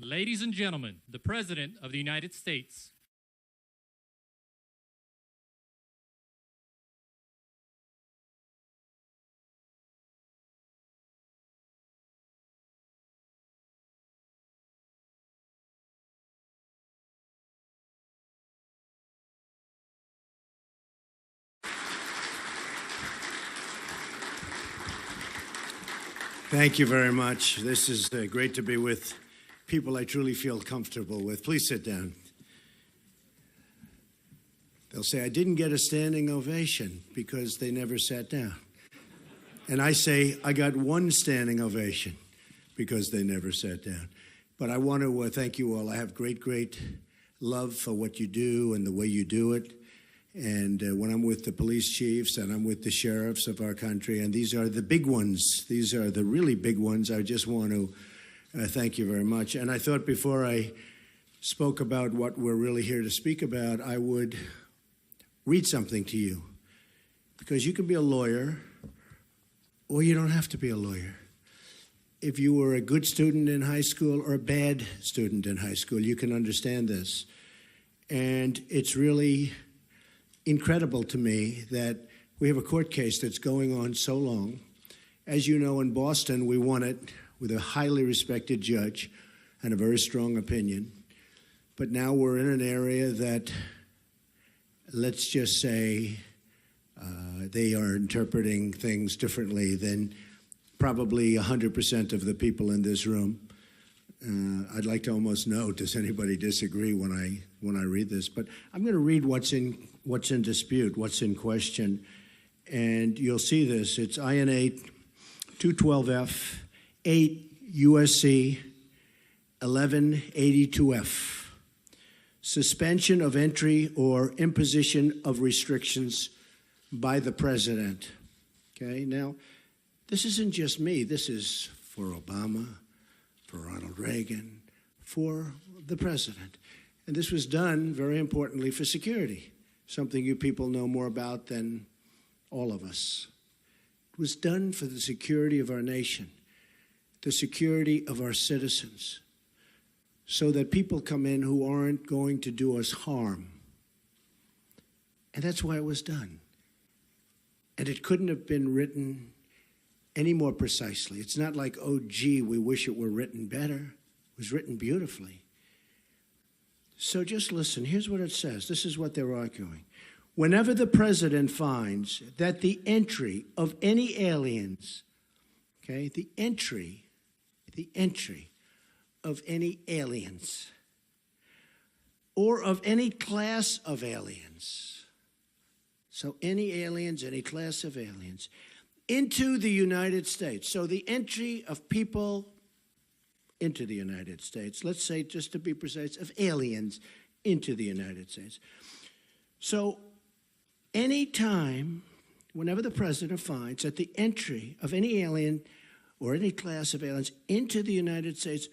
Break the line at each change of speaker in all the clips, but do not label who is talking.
Ladies and gentlemen, the President of the United States.
Thank you very much. This is great to be with people I truly feel comfortable with. Please sit down. They'll say, I didn't get a standing ovation because they never sat down. And I say, I got one standing ovation because they never sat down. But I want to thank you all. I have great love for what you do and the way you do it. And when I'm with the police chiefs and I'm with the sheriffs of our country, and these are the big ones, these are the really big ones, I just want to thank you very much. And I thought before I spoke about what we're really here to speak about, I would read something to you. Because you can be a lawyer, or you don't have to be a lawyer. If you were a good student in high school or a bad student in high school, you can understand this. And it's really incredible to me that we have a court case that's going on so long. As you know, in Boston, we won it with a highly respected judge and a very strong opinion. But now we're in an area that, let's just say, they are interpreting things differently than probably 100% of the people in this room. I'd like to almost know, does anybody disagree when I read this? But I'm going to read what's in dispute, what's in question, and you'll see this. It's INA 212F 8 USC 1182F. Suspension of entry or imposition of restrictions by the president. Okay, now this isn't just me. This is for Obama, for Ronald Reagan, for the president. And this was done, very importantly, for security, something you people know more about than all of us. It was done for the security of our nation, the security of our citizens, so that people come in who aren't going to do us harm. And that's why it was done. And it couldn't have been written any more precisely. It's not like, oh, gee, we wish it were written better. It was written beautifully. So just listen. Here's what it says. This is what they're arguing. Whenever the president finds that the entry of any aliens, okay, the entry of any aliens or of any class of aliens, so any aliens, any class of aliens, into the United States. So the entry of people into the United States, let's say, just to be precise, of aliens into the United States. So anytime, whenever the president finds that the entry of any alien or any class of aliens into the United States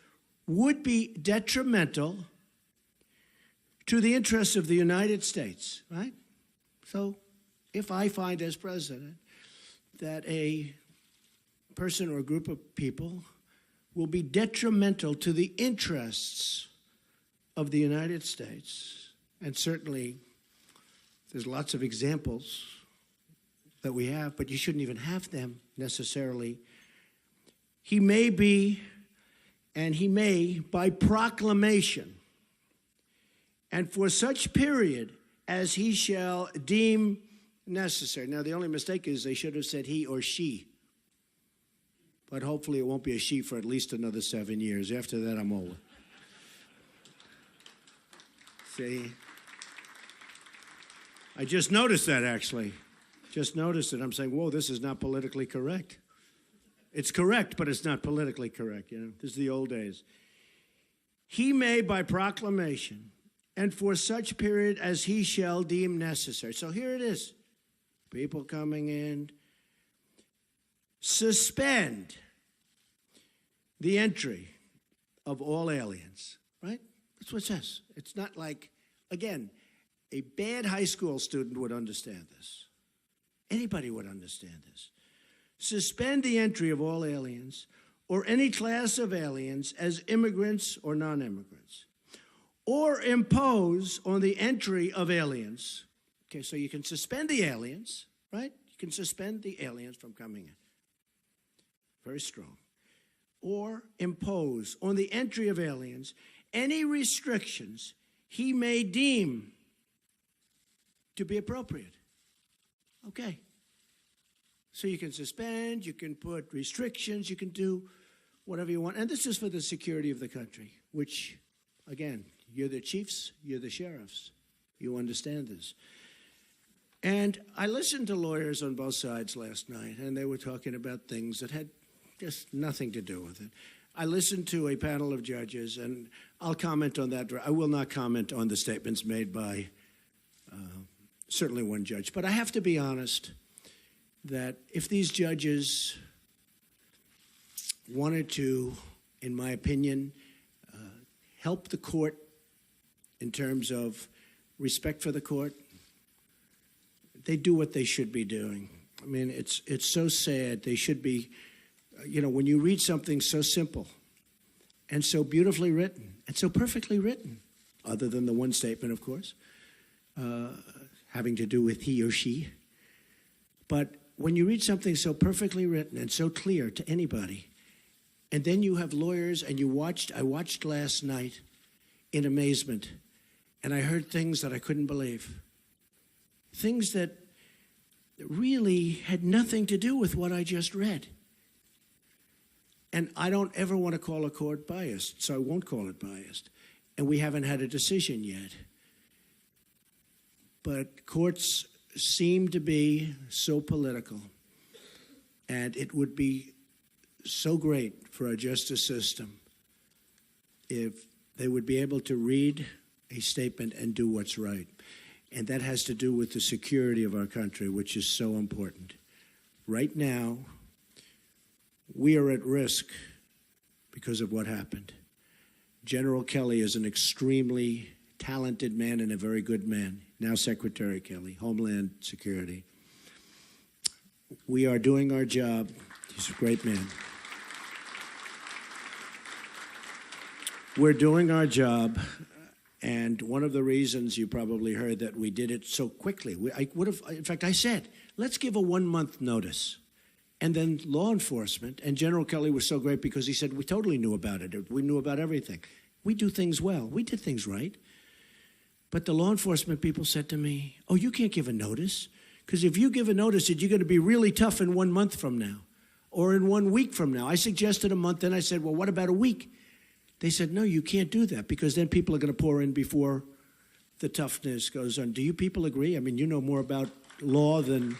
would be detrimental to the interests of the United States, right? So if I find as president that a person or a group of people will be detrimental to the interests of the United States, and certainly there's lots of examples that we have, but you shouldn't even have them necessarily. He may be, and he may, by proclamation, and for such period as he shall deem necessary. Now, the only mistake is they should have said he or she. But hopefully it won't be a she for at least another 7 years. After that, I'm over. See? I just noticed that, actually. Just noticed it. I'm saying, whoa, this is not politically correct. It's correct, but it's not politically correct, you know. This is the old days. He may, by proclamation, and for such period as he shall deem necessary. So here it is. People coming in. Suspend the entry of all aliens, right? That's what it says. It's not like, again, a bad high school student would understand this. Anybody would understand this. Suspend the entry of all aliens or any class of aliens as immigrants or non-immigrants, or impose on the entry of aliens. Okay, so you can suspend the aliens, right? You can suspend the aliens from coming in. Very strong. Or impose on the entry of aliens any restrictions he may deem to be appropriate. Okay. So you can suspend, you can put restrictions, you can do whatever you want. And this is for the security of the country, which, again, you're the chiefs, you're the sheriffs. You understand this. And I listened to lawyers on both sides last night, and they were talking about things that had just nothing to do with it. I listened to a panel of judges, and I'll comment on that. I will not comment on the statements made by certainly one judge. But I have to be honest that if these judges wanted to, in my opinion, help the court in terms of respect for the court, they do what they should be doing. I mean, it's so sad. They should be, you know, when you read something so simple and so beautifully written and so perfectly written, other than the one statement, of course, having to do with he or she. But when you read something so perfectly written and so clear to anybody, and then you have lawyers, and I watched last night in amazement, and I heard things that I couldn't believe. Things that really had nothing to do with what I just read. And I don't ever want to call a court biased, so I won't call it biased. And we haven't had a decision yet. But courts seem to be so political, and it would be so great for our justice system if they would be able to read a statement and do what's right. And that has to do with the security of our country, which is so important. Right now, we are at risk because of what happened. General Kelly is an extremely talented man and a very good man. Now Secretary Kelly, Homeland Security. We are doing our job. He's a great man. We're doing our job, and one of the reasons you probably heard that we did it so quickly, in fact, I said, let's give a 1-month notice. And then law enforcement, and General Kelly was so great because he said, we totally knew about it. We knew about everything. We do things well. We did things right. But the law enforcement people said to me, oh, you can't give a notice, because if you give a notice, you're going to be really tough in 1 month from now or in 1 week from now. I suggested a month, then I said, well, what about a week? They said, no, you can't do that, because then people are going to pour in before the toughness goes on. Do you people agree? I mean, you know more about law than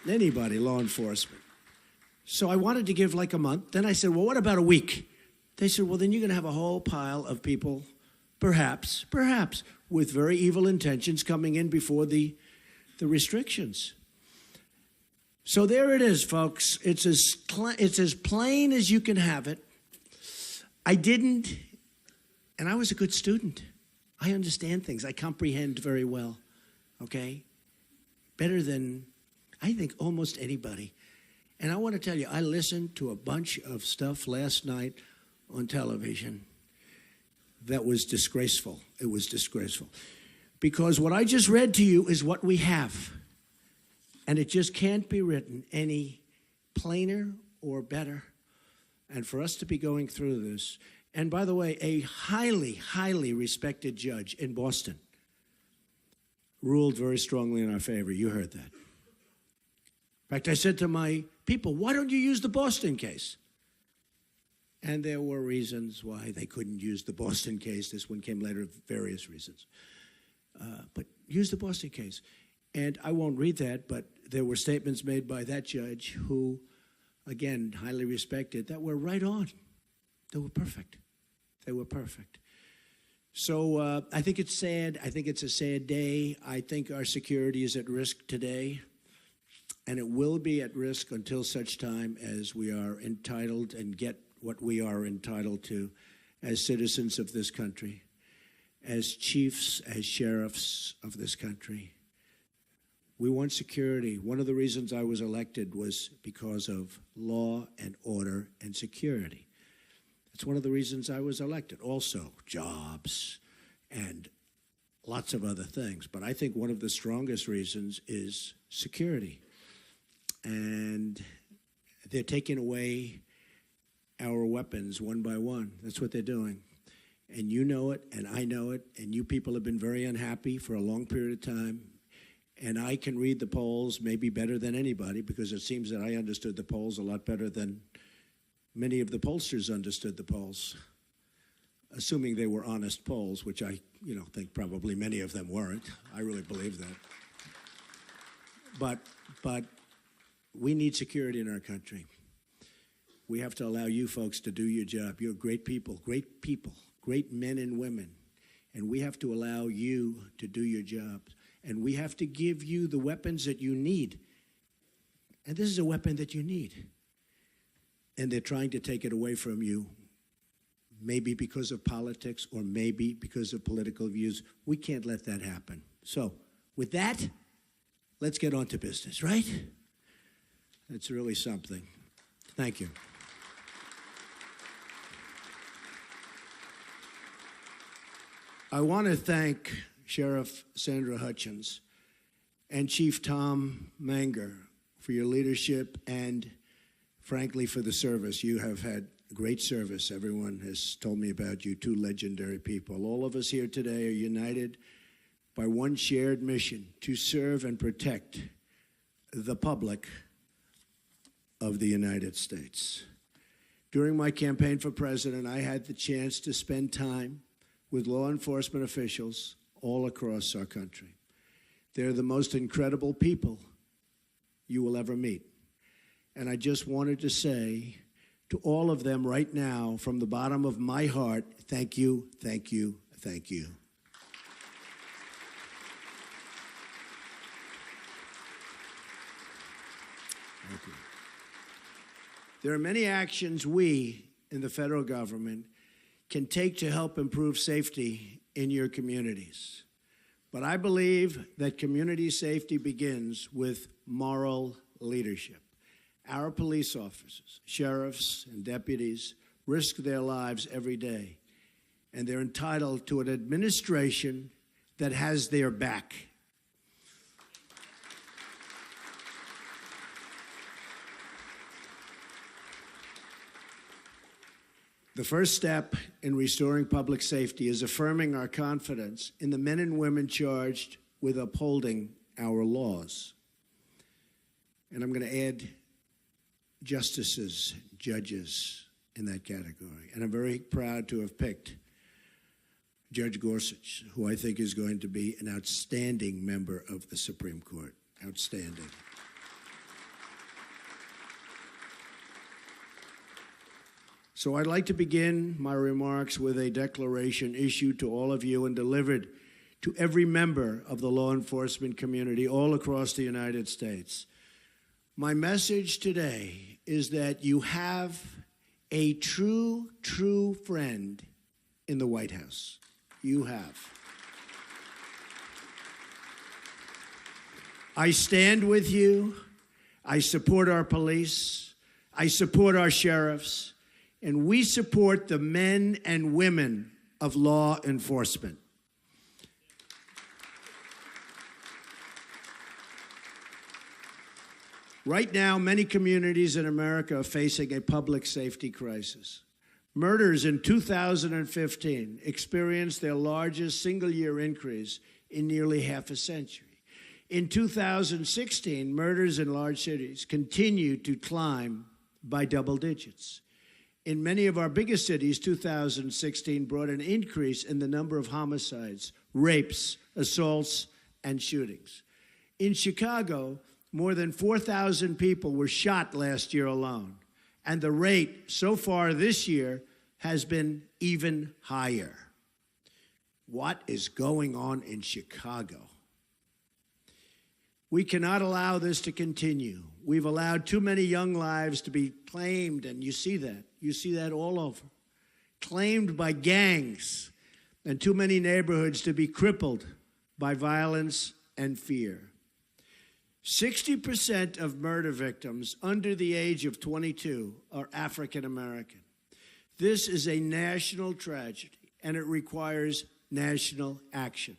anybody, law enforcement. So I wanted to give like a month. Then I said, well, what about a week? They said, well, then you're going to have a whole pile of people, perhaps, with very evil intentions coming in before the restrictions. So there it is, folks. It's as plain as you can have it. I didn't, and I was a good student. I understand things. I comprehend very well, okay? Better than, I think, almost anybody. And I want to tell you, I listened to a bunch of stuff last night on television that was disgraceful. It was disgraceful. Because what I just read to you is what we have. And it just can't be written any plainer or better. And for us to be going through this, and by the way, a highly, highly respected judge in Boston ruled very strongly in our favor. You heard that. In fact, I said to my people, why don't you use the Boston case? And there were reasons why they couldn't use the Boston case. This one came later, various reasons. But use the Boston case. And I won't read that, but there were statements made by that judge who, again, highly respected, that were right on. They were perfect. They were perfect. So I think it's sad. I think it's a sad day. I think our security is at risk today, and it will be at risk until such time as we are entitled and get what we are entitled to as citizens of this country, as chiefs, as sheriffs of this country. We want security. One of the reasons I was elected was because of law and order and security. That's one of the reasons I was elected. Also, jobs and lots of other things. But I think one of the strongest reasons is security. And they're taking away our weapons one by one. That's what they're doing. And you know it, and I know it, and you people have been very unhappy for a long period of time. And I can read the polls maybe better than anybody, because it seems that I understood the polls a lot better than many of the pollsters understood the polls, assuming they were honest polls, which I think probably many of them weren't. I really believe that. But we need security in our country. We have to allow you folks to do your job. You're great people, great men and women. And we have to allow you to do your jobs. And we have to give you the weapons that you need. And this is a weapon that you need. And they're trying to take it away from you, maybe because of politics or maybe because of political views. We can't let that happen. So with that, let's get on to business, right? That's really something. Thank you. I want to thank Sheriff Sandra Hutchins and Chief Tom Manger for your leadership and, frankly, for the service. You have had great service. Everyone has told me about you, two legendary people. All of us here today are united by one shared mission: to serve and protect the public of the United States. During my campaign for president, I had the chance to spend time with law enforcement officials all across our country. They're the most incredible people you will ever meet. And I just wanted to say to all of them right now, from the bottom of my heart, thank you, thank you, thank you. Thank you. There are many actions we in the federal government can take to help improve safety in your communities. But I believe that community safety begins with moral leadership. Our police officers, sheriffs, and deputies risk their lives every day, and they're entitled to an administration that has their back. The first step in restoring public safety is affirming our confidence in the men and women charged with upholding our laws. And I'm going to add justices, judges in that category. And I'm very proud to have picked Judge Gorsuch, who I think is going to be an outstanding member of the Supreme Court. Outstanding. So I'd like to begin my remarks with a declaration issued to all of you and delivered to every member of the law enforcement community all across the United States. My message today is that you have a true friend in the White House. You have. I stand with you. I support our police. I support our sheriffs. And we support the men and women of law enforcement. Right now, many communities in America are facing a public safety crisis. Murders in 2015 experienced their largest single-year increase in nearly half a century. In 2016, murders in large cities continued to climb by double digits. In many of our biggest cities, 2016 brought an increase in the number of homicides, rapes, assaults, and shootings. In Chicago, more than 4,000 people were shot last year alone, and the rate so far this year has been even higher. What is going on in Chicago? We cannot allow this to continue. We've allowed too many young lives to be claimed, and you see that. You see that all over. Claimed by gangs, and too many neighborhoods to be crippled by violence and fear. 60% of murder victims under the age of 22 are African American. This is a national tragedy, and it requires national action.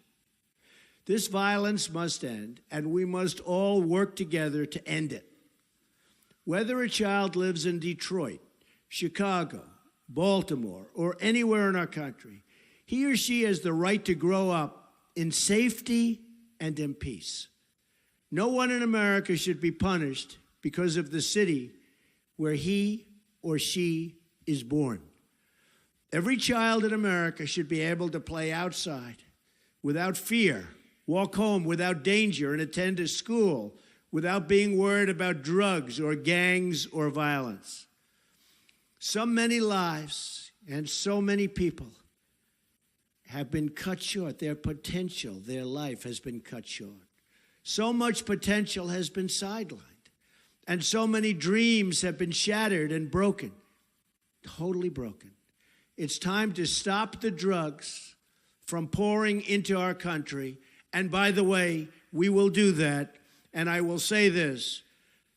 This violence must end, and we must all work together to end it. Whether a child lives in Detroit, Chicago, Baltimore, or anywhere in our country, he or she has the right to grow up in safety and in peace. No one in America should be punished because of the city where he or she is born. Every child in America should be able to play outside without fear, walk home without danger, and attend a school without being worried about drugs or gangs or violence. So many lives and so many people have been cut short. Their potential, their life has been cut short. So much potential has been sidelined. And so many dreams have been shattered and broken, totally broken. It's time to stop the drugs from pouring into our country. And by the way, we will do that. And I will say this,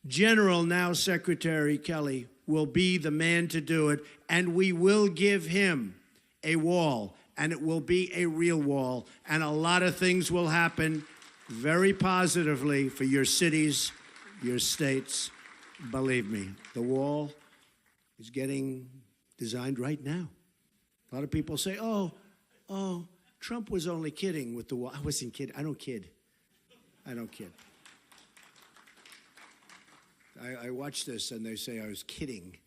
General, now Secretary Kelly, will be the man to do it. And we will give him a wall. And it will be a real wall. And a lot of things will happen very positively for your cities, your states. Believe me, the wall is getting designed right now. A lot of people say, oh, Trump was only kidding with the wall. I wasn't kidding. I don't kid. I watch this and they say I was kidding.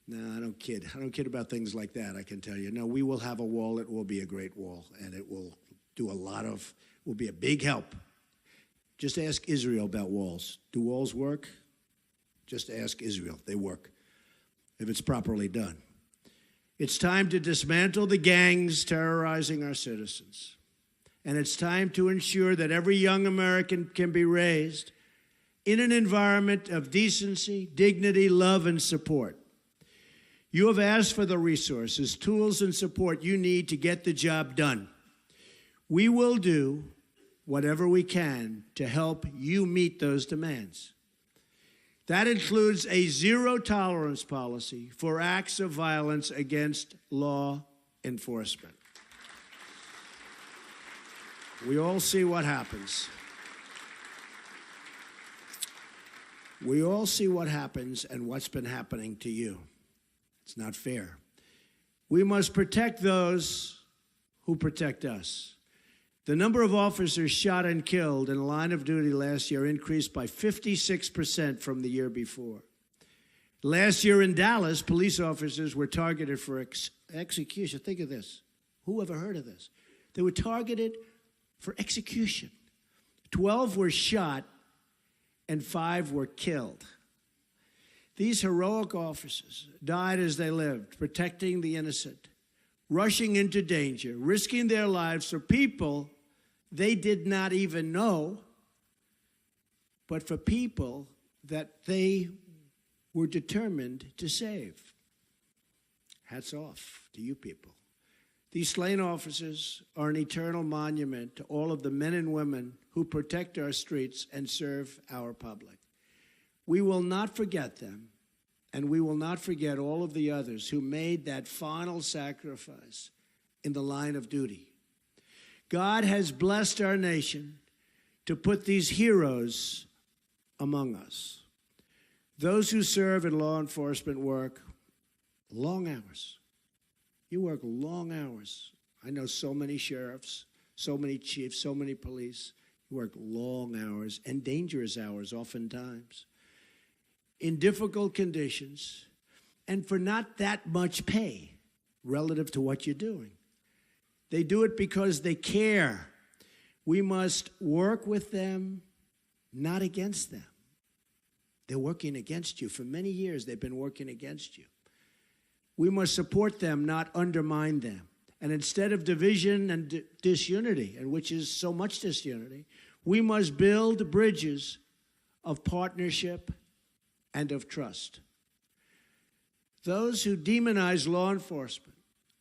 No, I don't kid. I don't kid about things like that, I can tell you. No, we will have a wall. It will be a great wall, and it will do will be a big help. Just ask Israel about walls. Do walls work? Just ask Israel. They work, if it's properly done. It's time to dismantle the gangs terrorizing our citizens. And it's time to ensure that every young American can be raised in an environment of decency, dignity, love, and support. You have asked for the resources, tools, and support you need to get the job done. We will do whatever we can to help you meet those demands. That includes a zero-tolerance policy for acts of violence against law enforcement. We all see what happens. We all see what happens and what's been happening to you. It's not fair. We must protect those who protect us. The number of officers shot and killed in the line of duty last year increased by 56% from the year before. Last year in Dallas, police officers were targeted for execution. Think of this. Who ever heard of this? They were targeted for execution. 12 were shot and 5 were killed. These heroic officers died as they lived, protecting the innocent, rushing into danger, risking their lives for people they did not even know, but for people that they were determined to save. Hats off to you people. These slain officers are an eternal monument to all of the men and women who protect our streets and serve our public. We will not forget them, and we will not forget all of the others who made that final sacrifice in the line of duty. God has blessed our nation to put these heroes among us. Those who serve in law enforcement work long hours. You work long hours. I know so many sheriffs, so many chiefs, so many police. You work long hours and dangerous hours oftentimes in difficult conditions and for not that much pay relative to what you're doing. They do it because they care. We must work with them, not against them. They're working against you. For many years, they've been working against you. We must support them, not undermine them. And instead of division and disunity, and which is so much disunity, we must build bridges of partnership and of trust. Those who demonize law enforcement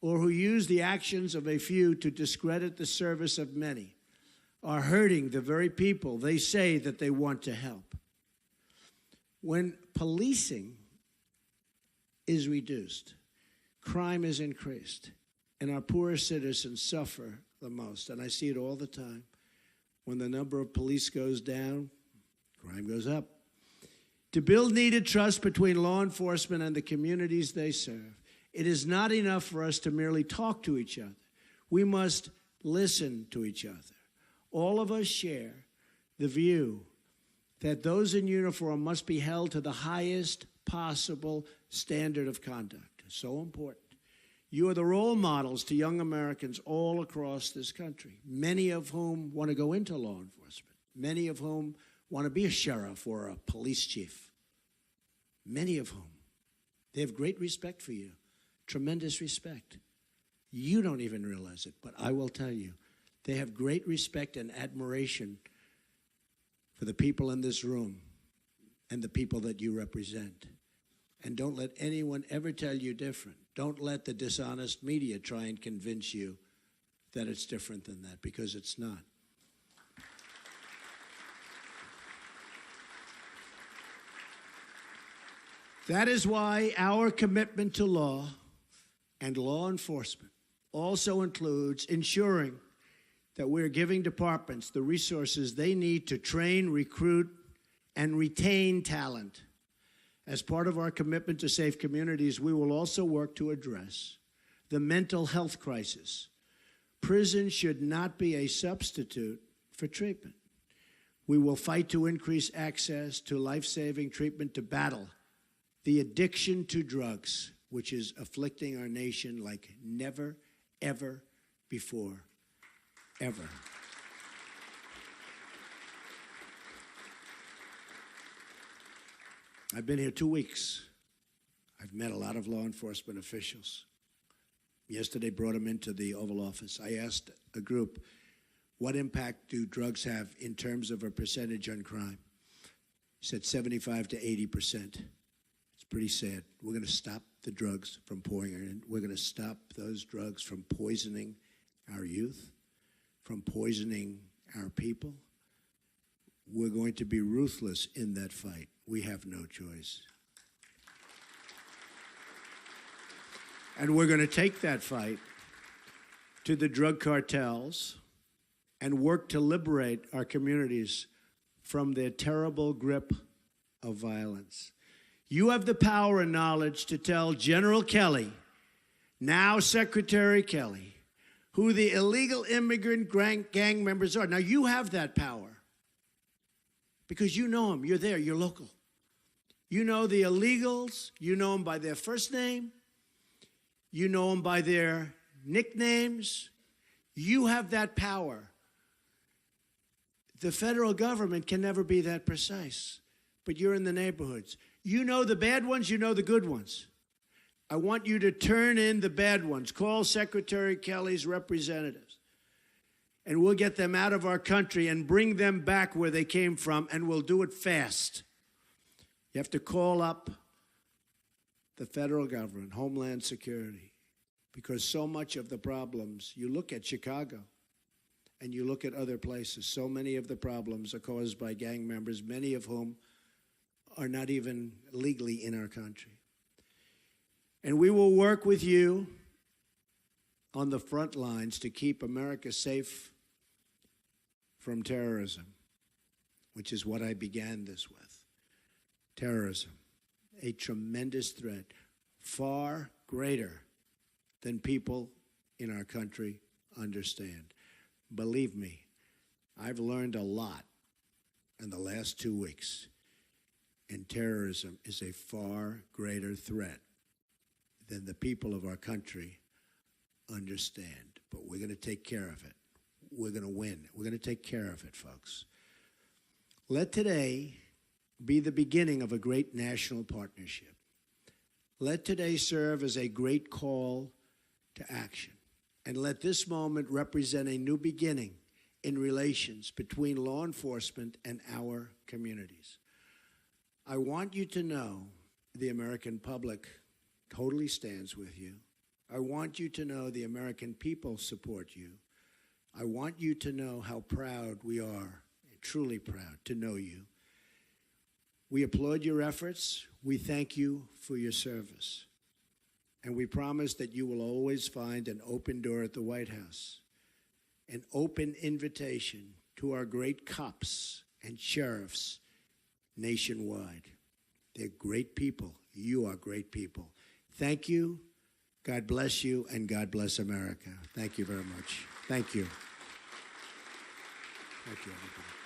or who use the actions of a few to discredit the service of many are hurting the very people they say that they want to help. When policing is reduced, crime is increased, and our poorest citizens suffer the most. And I see it all the time. When the number of police goes down, crime goes up. To build needed trust between law enforcement and the communities they serve, it is not enough for us to merely talk to each other. We must listen to each other. All of us share the view that those in uniform must be held to the highest possible standard of conduct. So important. You are the role models to young Americans all across this country, many of whom want to go into law enforcement, many of whom want to be a sheriff or a police chief, many of whom, they have great respect for you, tremendous respect. You don't even realize it, but I will tell you, they have great respect and admiration for the people in this room and the people that you represent. And don't let anyone ever tell you different. Don't let the dishonest media try and convince you that it's different than that, because it's not. That is why our commitment to law and law enforcement also includes ensuring that we're giving departments the resources they need to train, recruit, and retain talent. As part of our commitment to safe communities, we will also work to address the mental health crisis. Prison should not be a substitute for treatment. We will fight to increase access to life-saving treatment to battle the addiction to drugs, which is afflicting our nation like never, ever before, ever. I've been here 2 weeks. I've met a lot of law enforcement officials. Yesterday, brought them into the Oval Office. I asked a group, what impact do drugs have in terms of a percentage on crime? He said 75 to 80%. It's pretty sad. We're going to stop the drugs from pouring in. We're going to stop those drugs from poisoning our youth, from poisoning our people. We're going to be ruthless in that fight. We have no choice. And we're going to take that fight to the drug cartels and work to liberate our communities from their terrible grip of violence. You have the power and knowledge to tell General Kelly, now Secretary Kelly, who the illegal immigrant gang members are. Now, you have that power because you know them. You're there. You're local. You know the illegals. You know them by their first name. You know them by their nicknames. You have that power. The federal government can never be that precise, but you're in the neighborhoods. You know the bad ones. You know the good ones. I want you to turn in the bad ones. Call Secretary Kelly's representatives, and we'll get them out of our country and bring them back where they came from, and we'll do it fast. You have to call up the federal government, Homeland Security, because so much of the problems, you look at Chicago and you look at other places, so many of the problems are caused by gang members, many of whom are not even legally in our country. And we will work with you on the front lines to keep America safe from terrorism, which is what I began this with. Terrorism, a tremendous threat, far greater than people in our country understand. Believe me, I've learned a lot in the last 2 weeks, and terrorism is a far greater threat than the people of our country understand. But we're going to take care of it. We're going to win. We're going to take care of it, folks. Let today be the beginning of a great national partnership. Let today serve as a great call to action. And let this moment represent a new beginning in relations between law enforcement and our communities. I want you to know the American public totally stands with you. I want you to know the American people support you. I want you to know how proud we are, truly proud to know you. We applaud your efforts. We thank you for your service. And we promise that you will always find an open door at the White House, an open invitation to our great cops and sheriffs nationwide. They're great people. You are great people. Thank you. God bless you, and God bless America. Thank you very much. Thank you. Thank you, everybody.